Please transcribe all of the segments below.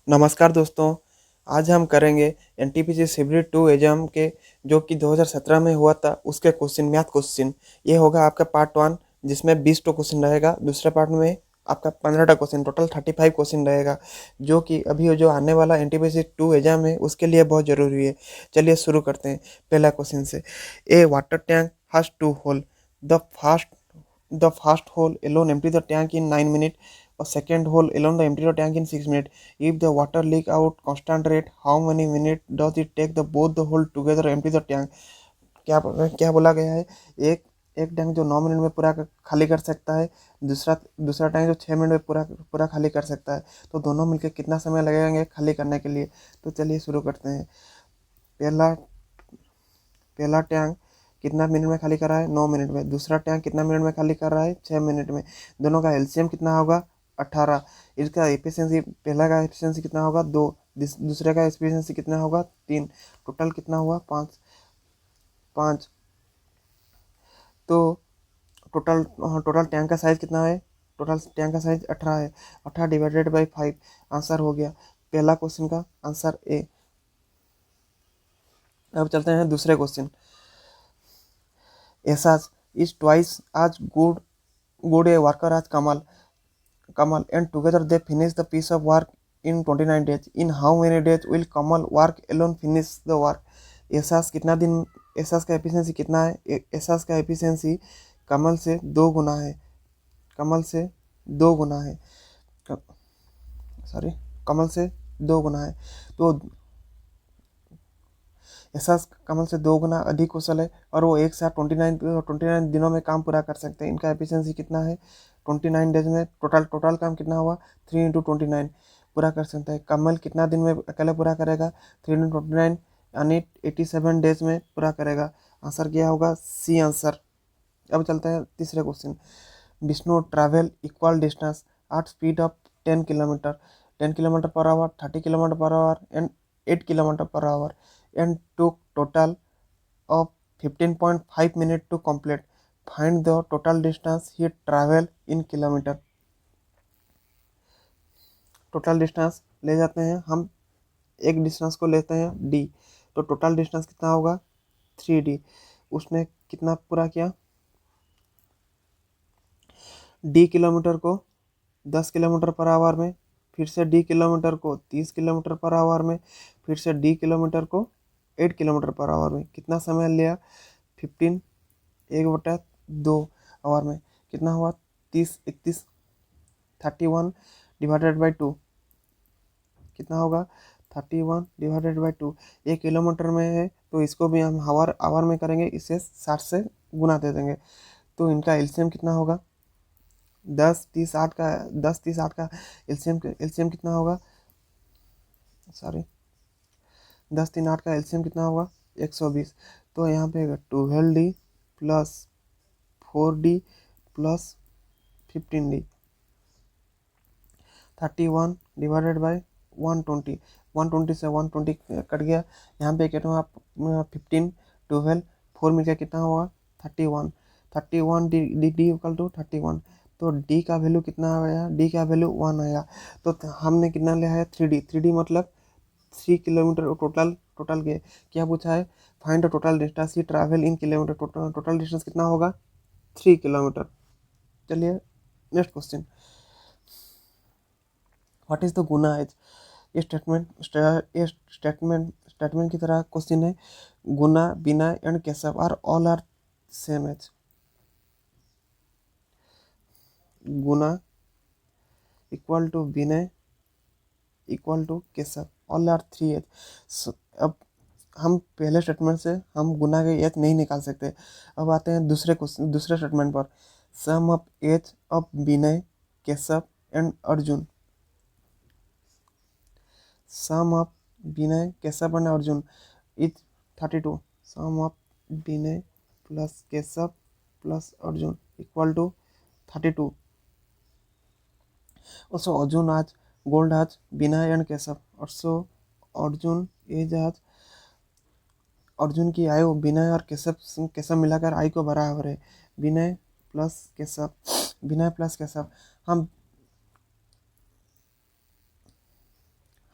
नमस्कार दोस्तों, आज हम करेंगे एनटीपीसी शिब्री 2 एग्ज़ाम के जो कि 2017 में हुआ था उसके क्वेश्चन मैथ क्वेश्चन। ये होगा आपका पार्ट 1 जिसमें 20 टू क्वेश्चन रहेगा। दूसरे पार्ट में आपका 15 टा क्वेश्चन टोटल 35 क्वेश्चन रहेगा जो कि अभी जो आने वाला एनटीपीसी 2 एग्ज़ाम है उसके लिए बहुत ज़रूरी है। चलिए शुरू करते हैं पहला क्वेश्चन से। A water tank has 2 hole. The first The first hole alone empty the tank in 9 minutes. A second hole alone the empty the tank in 6 minutes. If the water leak out constant rate, how many minutes does it take the both the hole together empty the tank? क्या क्या बोला गया है? एक एक tank जो 9 minute में पूरा खाली कर सकता है, दूसरा दूसरा टैंक जो 6 मिनट में पूरा पूरा खाली कर सकता है। तो दोनों मिलकर कितना समय लगेंगे खाली करने के लिए? तो चलिए शुरू करते हैं। पहला पहला टैंक कितना मिनट में खाली कर रहा है? 9 मिनट में। दूसरा टैंक कितना मिनट में खाली कर रहा है? 6 मिनट में। दोनों का एलसीएम कितना होगा? 18। इसका एफिशिएंसी, पहला का एफिशिएंसी कितना होगा? 2। दूसरे का एफिशिएंसी कितना होगा? 3। टोटल कितना हुआ? 5 5। तो टोटल टैंक का साइज कितना है? टोटल टैंक का साइज 18 है। 18 डिवाइडेड बाई 5 आंसर हो गया पहला क्वेश्चन का आंसर ए। अब चलते हैं दूसरे question. एसाज is twice as good a worker as Kamal, and together they finish the piece of work in 29 days. In how many days will Kamal work alone finish the work? एसाज कितना दिन, एसाज का efficiency कितना है? एसाज का efficiency कमल से 2 गुना है। कमल से 2 गुना है। सॉरी, कमल से 2 गुना है। तो एहसास कमल से 2 गुना अधिक कुशल है और वो एक साथ 29 दिनों में काम पूरा कर सकते हैं। इनका एफिशिएंसी कितना है? 29 डेज में टोटल काम कितना हुआ? 3 इंटू 29 पूरा कर सकता है। कमल कितना दिन में अकेले पूरा करेगा? 3 इंटू 29 यानी 87 डेज में पूरा करेगा। आंसर क्या होगा? C answer. अब चलते हैं तीसरे question. Vishnu travel equal distance at speed of 10 kilometre 10 kilometre per hour, 30 kilometre per hour and 8 kilometre per hour and took total of 15.5 minutes to complete. Find the total distance he traveled in kilometer. Total distance ले जाते हैं हम, एक distance को लेते हैं d, तो total distance कितना होगा? 3d। उसने कितना पूरा किया? d किलोमीटर को 10 किलोमीटर पर आवर में, फिर से d किलोमीटर को 30 किलोमीटर पर आवर में, फिर से d किलोमीटर को 8 किलोमीटर पर आवर में। कितना समय लिया? 15 1/2 आवर में। कितना हुआ? 30 31 31 डिवाइडेड बाई 2 कितना होगा? 31 डिवाइडेड बाई 2। 1 किलोमीटर में है तो इसको भी हम आवर में करेंगे, इसे 60 से गुना दे देंगे। तो इनका एलसीएम कितना होगा? 10 30 8 का 10 30 8 का एलसीएम कितना होगा? सॉरी, 10 3 8 का एलसीएम कितना होगा? 120। तो यहाँ पे 12d plus 4d plus 15d 31 divided by 120। 120 से 120 कट गया। यहाँ पे कहता हूँ आप 15 12 4 मिलकर कितना होगा? 31 31 डी इक्वल टू 31। तो डी का वैल्यू कितना आया? डी का वैल्यू 1 आया। तो हमने कितना लिया है? 3d मतलब 3 किलोमीटर टोटल के क्या पूछा है? Find the total distance he travel in kilometre. Total distance कितना होगा? 3 किलोमीटर। चलिए next question. What is the Guna age? ये स्टेटमेंट की तरह क्वेश्चन है। Guna, Bina and Keshav all are same age. Guna equal to Vinay equal to Keshav, all are 3 age. अब हम पहले स्टेटमेंट से हम गुना के एज नहीं निकाल सकते। अब आते हैं दूसरे स्टेटमेंट पर। Sum of age of Vinay, Keshav and Arjun. Sum of Vinay, Keshav and Arjun is 32। Sum of Vinay plus Keshav plus Arjun equal to 32। Also Arjun has gold has Vinay and Keshav. Also Arjun age आज, अर्जुन की आयु विनय और केशव मिलाकर आयु को बराबर है। विनय प्लस केशव हम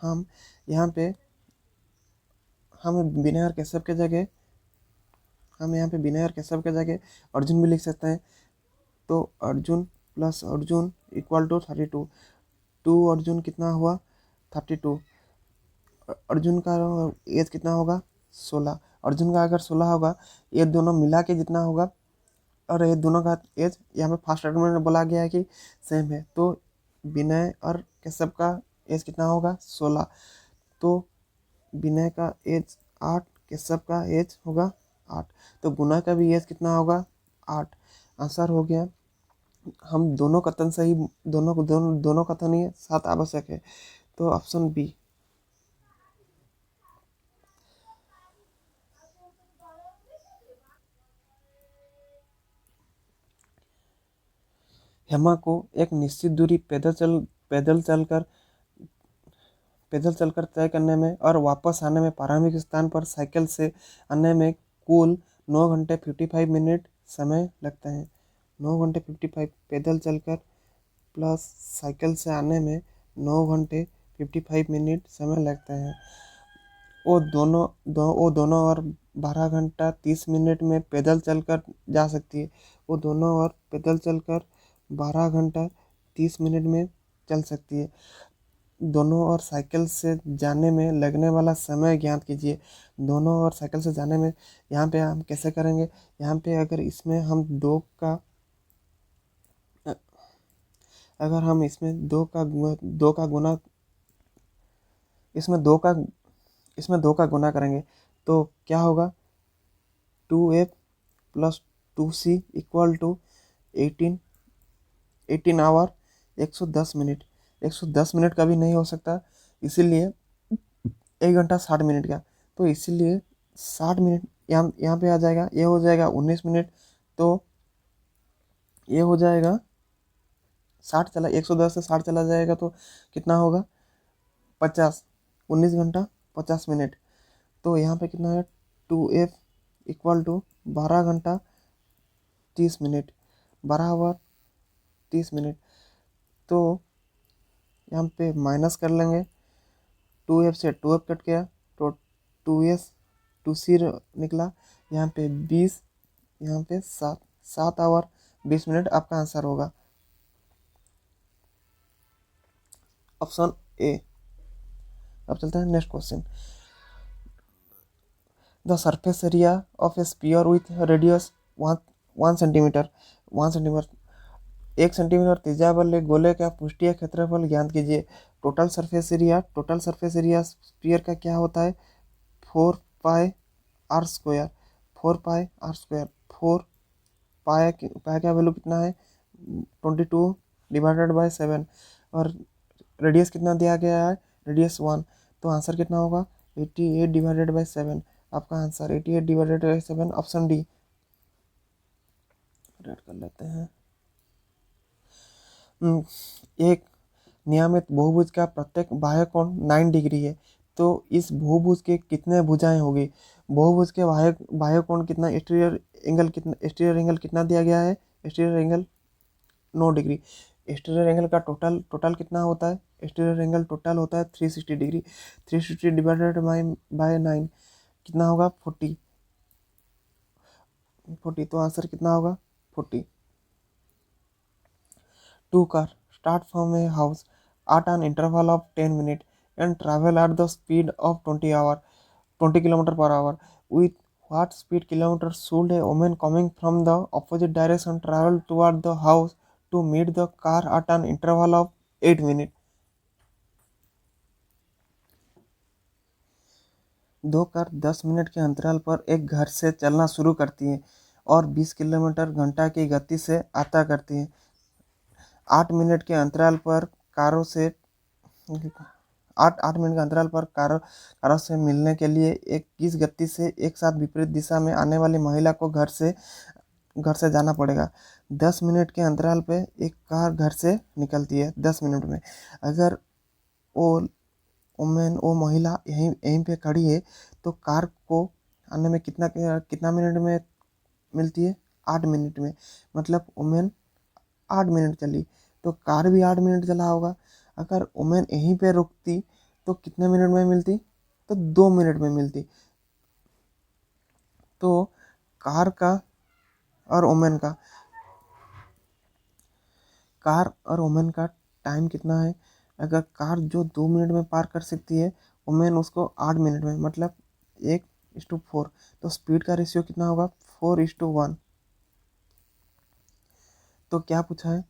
हम यहाँ पे हम विनय और केशव के जगह अर्जुन भी लिख सकते हैं। तो Arjun plus Arjun equal to 32। 2 Arjun कितना हुआ 32। अर्जुन का एज कितना होगा 16। अर्जुन का अगर 16 होगा, ये दोनों मिला के जितना होगा, और ये दोनों का एज यहाँ पे फर्स्ट आर्गुमेंट में बोला गया है कि सेम है। तो विनय और केशव का एज कितना होगा 16। तो विनय का एज 8, केशव का एज होगा 8। तो गुना का भी एज कितना होगा 8। आंसर हो गया। हम दोनों कथन से ही दोनों कथन ही साथ आवश्यक है। तो ऑप्शन बी। हेमा को एक निश्चित दूरी पैदल चलकर तय करने में और वापस आने में प्रारंभिक स्थान पर साइकिल से आने में कुल 9 घंटे 55 मिनट समय लगता है। 9 घंटे 55 पैदल चलकर प्लस साइकिल से आने में 9 घंटे 55 मिनट समय लगता है। वो दोनों और 12 घंटा 30 मिनट में पैदल चलकर जा सकती है। वो दोनों और पैदल चलकर 12 घंटा 30 मिनट में चल सकती है। दोनों और साइकिल से जाने में लगने वाला समय ज्ञात कीजिए। दोनों और साइकिल से जाने में यहाँ पे हम कैसे करेंगे, यहाँ पे अगर इसमें हम अगर हम इसमें दो का गुना इसमें दो का गुना करेंगे तो क्या होगा 2f plus 2c equal to 18 hour 110 minute. 110 minute का भी नहीं हो सकता, इसीलिए 1 घंटा 60 मिनट का। तो इसीलिए 60 मिनट यहाँ पे आ जाएगा, ये हो जाएगा 19 मिनट। तो ये हो जाएगा 60 चला 110 से 60 चला जाएगा तो कितना होगा 50। 19 घंटा 50 मिनट। तो यहाँ पे कितना है 2f इक्वल टू 12 घंटा 30 मिनट, 12 आवर 30 मिनट। तो यहाँ पे माइनस कर लेंगे, 2f से 2f कट गया तो 2s 2c निकला। यहाँ पे 20, यहाँ पे 7 आवर 20 मिनट आपका आंसर होगा। ऑप्शन ए। अब चलते हैं next question. The surface area of A sphere with radius 1 centimetre 1 centimetre त्रिज्या वाले गोले का पृष्ठीय क्षेत्रफल ज्ञात कीजिए। टोटल सरफेस एरिया स्फीयर का क्या होता है 4 pi R square. 4 pi R square 4 pi का वैल्यू कितना है 22 डिवाइडेड बाय 7 और रेडियस कितना दिया गया है रेडियस 1। तो आंसर कितना होगा 88 डिवाइडेड बाय 7। आपका answer 88 divided by 7 option D. Red कर लेते हैं। एक नियमित बहुभुज का प्रत्येक बाह्य कोण 9 डिग्री है। तो इस बहुभुज के कितने भुजाएं होगी। बहुभुज के बाह्य कोण कितना एक्सटीरियर एंगल कितना दिया गया है exterior angle 9 degree. Exterior angle का टोटल कितना होता है एक्सटीरियर एंगल टोटल होता है 360 डिग्री। 360 डिवाइडेड बाय 9 कितना होगा 40। तो आंसर कितना होगा 40। 2 car start from a house at an interval of 10 minutes and travel at the speed of 20 km per hour. With what speed kilometer should a woman coming from the opposite direction travel toward the house to meet the car at an interval of 8 minutes? 2 car 10 minute के अंतराल पर एक घर से चलना शुरू करती हैं और 20 किलोमीटर घंटा की गति से आता करती हैं। 8 मिनट के अंतराल पर कारों से 8 मिनट के अंतराल पर कारों से मिलने के लिए एक किस गति से एक साथ विपरीत दिशा में आने वाली महिला को घर से जाना पड़ेगा। 10 मिनट के अंतराल पे एक कार घर से निकलती है 10 मिनट में। अगर वो महिला यहीं पे खड़ी है तो कार को आने में कितना मिनट में मिलती है 8 मिनट में। मतलब वुमेन 8 मिनट चली तो कार भी 8 मिनट चला होगा। अगर वुमेन यहीं पे रुकती तो कितने मिनट में मिलती, तो 2 मिनट में मिलती। तो कार का और ओमेन का, कार और ओमेन का टाइम कितना है? अगर कार जो 2 मिनट में पार कर सकती है, ओमेन उसको 8 मिनट में, मतलब 1:4। तो स्पीड का रेशियो कितना होगा? 4:1। तो क्या पूछा है?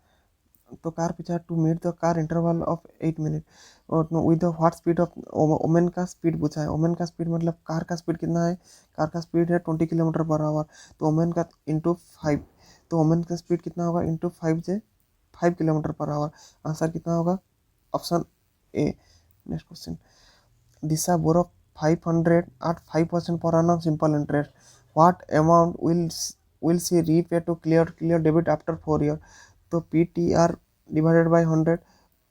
तो कार पूछा to meet the car interval of 8 minute, और with the what speed of ओमेन का स्पीड पूछा है। ओमेन का स्पीड मतलब कार का स्पीड कितना है? कार का स्पीड है 20 किलोमीटर पर आवर। तो ओमेन का इंटू 5, तो ओमेन का स्पीड कितना होगा? इंटू 5 से 5 किलोमीटर पर आवर। आंसर कितना होगा? Option A. Next question, Disha borrow 500 at 5% per annum simple interest. What amount will she repay to clear debit after 4 years? तो PTR divided by 100,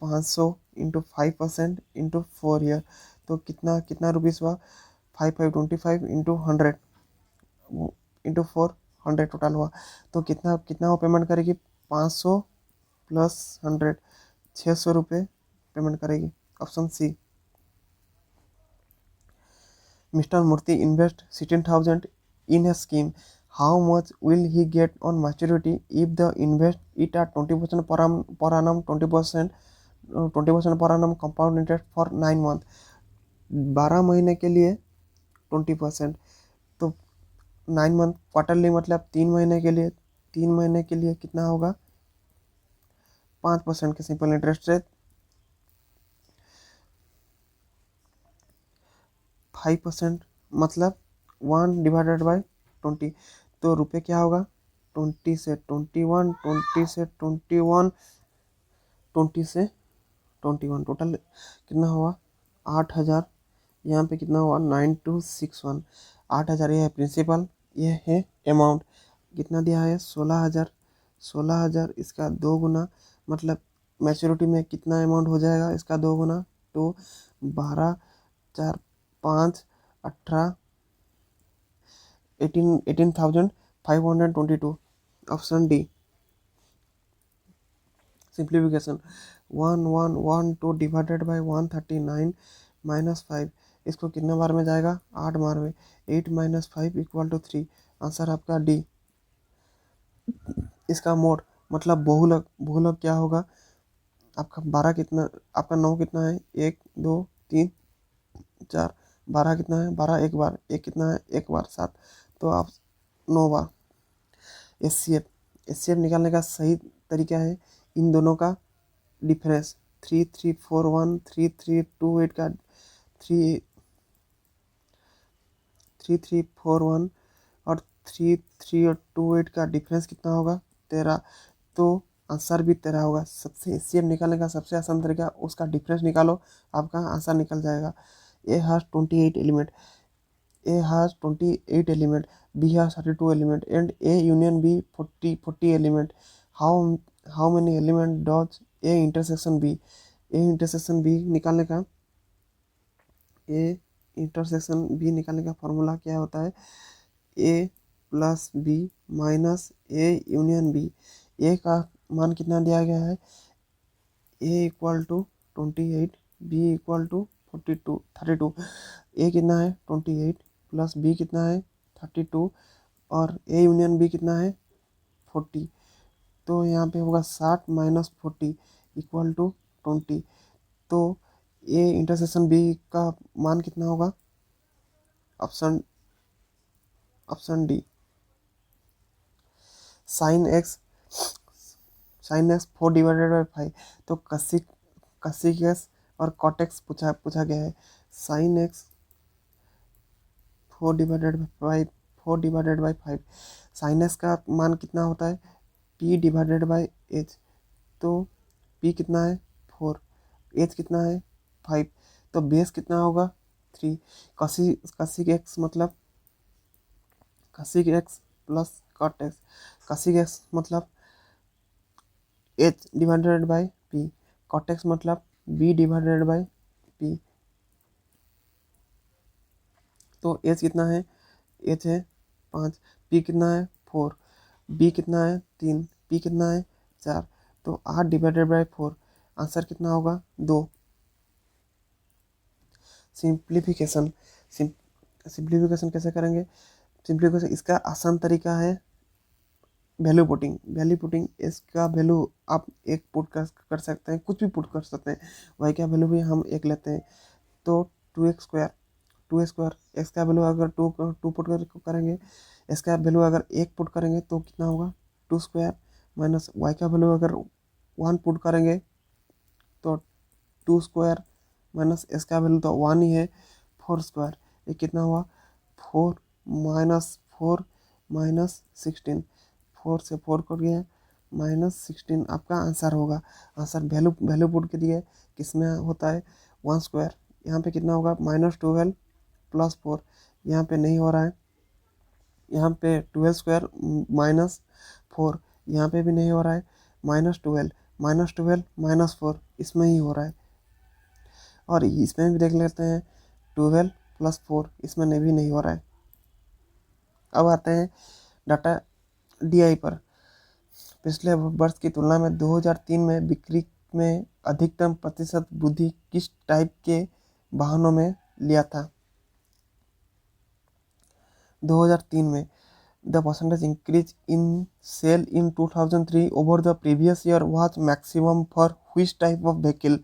500 into 5% into 4 year. तो कितना कितना rupees हुआ? 5,525 into 100 into 400 total हुआ। तो कितना कितना वो पेमेंट करेगी? 500 प्लस 100, 600 रुपये पेमेंट करेगी। Option C. Mr. Murthy invest 16,000 in a scheme. How much will he get on maturity if the invest it at 20% per annum, 20% per annum compound interest for 9 month? 12 महीने के लिए 20%, तो 9 month quarterly मतलब 3 महीने के लिए, 3 महीने के लिए कितना होगा? 5% के सिंपल इंटरेस्ट रेट, 5% मतलब 1/20। तो रुपये क्या होगा? 20 से 21, 20 से 21, 20 से 21, टोटल कितना हुआ? 8,000। यहाँ पे कितना हुआ? 9261। 8,000 ये है प्रिंसिपल, ये है अमाउंट। कितना दिया है? 16,000। 16,000 इसका 2 गुना, मतलब मैच्योरिटी में कितना अमाउंट हो जाएगा इसका 2 गुना? तो 12, 4, 5, 18, 18,522। Option D. Simplification, 1112 divided by 139 minus 5, इसको कितने बार में जाएगा? 8 बार में। 8 माइनस 5 इक्वल टू 3। आंसर आपका डी। इसका मोड मतलब बहुलक, बहुलक क्या होगा? आपका 12 कितना, आपका 9 कितना है? 1 2 3 4। 12 कितना है? 12 एक बार, एक कितना है? एक बार 7। तो आप 9 बार। एचसीएफ, एचसीएफ निकालने का सही तरीका है इन दोनों का डिफरेंस, 3341, 3328 का 3341 और 3328 का डिफरेंस कितना होगा? 13। तो आंसर भी 13 होगा। सबसे एचसीएफ निकालने का सबसे आसान तरीका, उसका डिफरेंस निकालो, आपका आंसर निकल जाएगा। A has 28 element, A has 28 element, B has 32 element, and A union B 40 element. How many element does A intersection B? A intersection B निकालने का, A intersection B निकालने का फॉर्मूला क्या होता है? A plus B minus A union B। A का मान कितना दिया गया है? A equal to 28, B equal to 32। A कितना है? 28 प्लस B कितना है? 32, और A यूनियन B कितना है? 40। तो यहाँ पे होगा 60 माइनस 40 इक्वल टू 20। तो A इंटरसेक्शन B का मान कितना होगा? Option option D. Sine x, sine x 4/5। तो कसिक एक्स और कॉटेक्स पूछा गया है। साइन एक्स 4/5, साइन एक्स का मान कितना होता है? P/H। तो P कितना है? 4, H कितना है? 5। तो बेस कितना होगा? 3। कसिक एक्स मतलब cosec X plus cot X. Cosec X मतलब H/P, कॉट एक्स मतलब B/P। तो H कितना है? H है 5, P कितना है? 4, B कितना है? 3, P कितना है? 4। तो 8/4, आंसर कितना होगा? 2। सिंप्लीफिकेशन सिंप्लीफिकेशन कैसे करेंगे? सिंप्लीफिकेशन इसका आसान तरीका है वैल्यू पुटिंग। इसका वैल्यू आप एक पुट कर सकते हैं, कुछ भी पुट कर सकते हैं। वाई का वैल्यू भी हम एक लेते हैं, तो 2x स्क्वायर एक्स का वैल्यू अगर टू पुट करेंगे, इसका वैल्यू अगर एक पुट करेंगे तो कितना होगा 2 स्क्वायर, माइनस वाई का वैल्यू अगर 1 पुट करेंगे तो 2 स्क्वायर, माइनस इसका वैल्यू तो 1 ही है 4 स्क्वायर। ये कितना हुआ 4 माइनस 16, 4 से 4 कट गया -16 आपका आंसर होगा। आंसर वैल्यू पुट के लिए किसमें होता है 1 स्क्वायर। यहाँ पे कितना होगा -12 + 4, यहाँ पे नहीं हो रहा है। यहाँ पे 12 स्क्वायर -4, यहाँ पे भी नहीं हो रहा है। -12 -4 इसमें ही हो रहा है। और इसमें भी देख लेते हैं 12 + 4, इसमें भी नहीं हो रहा है। अब आते हैं डाटा DI पर। पिछले वर्ष की तुलना में 2003 में बिक्री में अधिकतम प्रतिशत वृद्धि किस टाइप के वाहनों में लिया था? 2003 में the percentage increase in sale in 2003 over the previous year was maximum for which type of vehicle?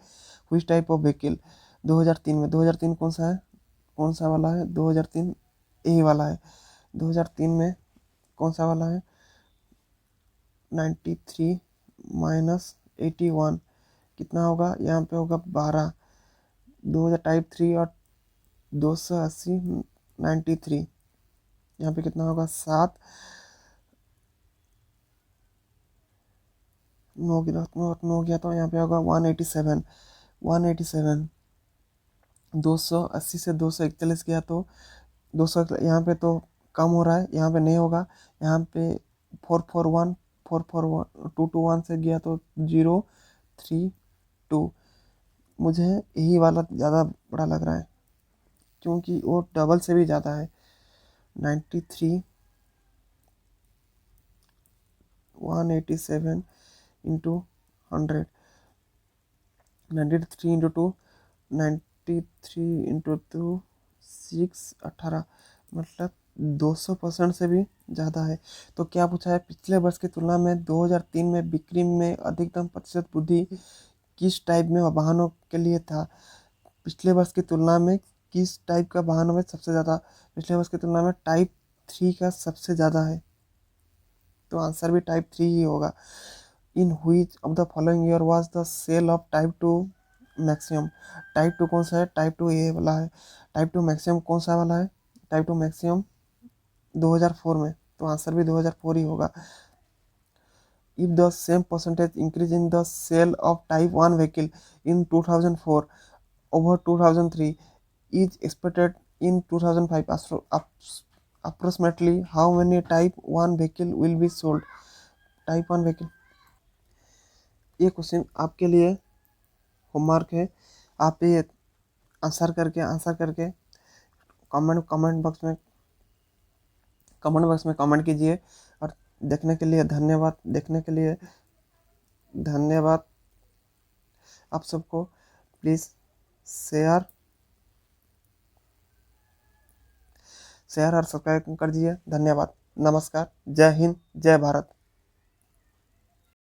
2003 कौन सा वाला है 2003 यही वाला है। 2003 में कौन सा वाला है 93 माइनस 81 कितना होगा, यहाँ पे होगा 12। 2000 टाइप 3 और 280 93, यहाँ पे कितना होगा 7, 9 गया तो यहाँ पे होगा 187। 280 से 241 गया तो 200, यहाँ पे तो कम हो रहा है, यहाँ पे नहीं होगा। यहाँ पे 441 221 से गया तो 032। मुझे यही वाला ज़्यादा बड़ा लग रहा है क्योंकि वो डबल से भी ज़्यादा है। 93 187 इंटू 100, 93 इंटू 2 93 इंटू 2 6 18, मतलब 200% से भी ज़्यादा है। तो क्या पूछा है पिछले वर्ष की तुलना में 2003 में बिक्री में अधिकतम प्रतिशत वृद्धि किस टाइप में वाहनों के लिए था? पिछले वर्ष की तुलना में किस टाइप का वाहनों में सबसे ज़्यादा? पिछले वर्ष की तुलना में टाइप 3 का सबसे ज़्यादा है, तो आंसर भी टाइप 3 ही होगा। In which of the following year was the sale of type 2 maximum? Type 2 कौन सा है? टाइप 2 ये वाला है। टाइप 2 मैक्सिमम कौन सा वाला है? टाइप 2 मैक्सिमम 2004 में, तो आंसर भी 2004 ही होगा। If the same percentage increase in the sale of type 1 vehicle in 2004 over 2003 is expected in 2005, approximately how many type 1 vehicle will be sold? Type 1 vehicle, ये question आपके लिए होमवर्क है। आप ये आंसर करके कमेंट बॉक्स में comment कीजिए। और देखने के लिए धन्यवाद आप सबको। प्लीज़ शेयर और सब्सक्राइब कर दीजिए। धन्यवाद। नमस्कार। जय हिंद, जय भारत।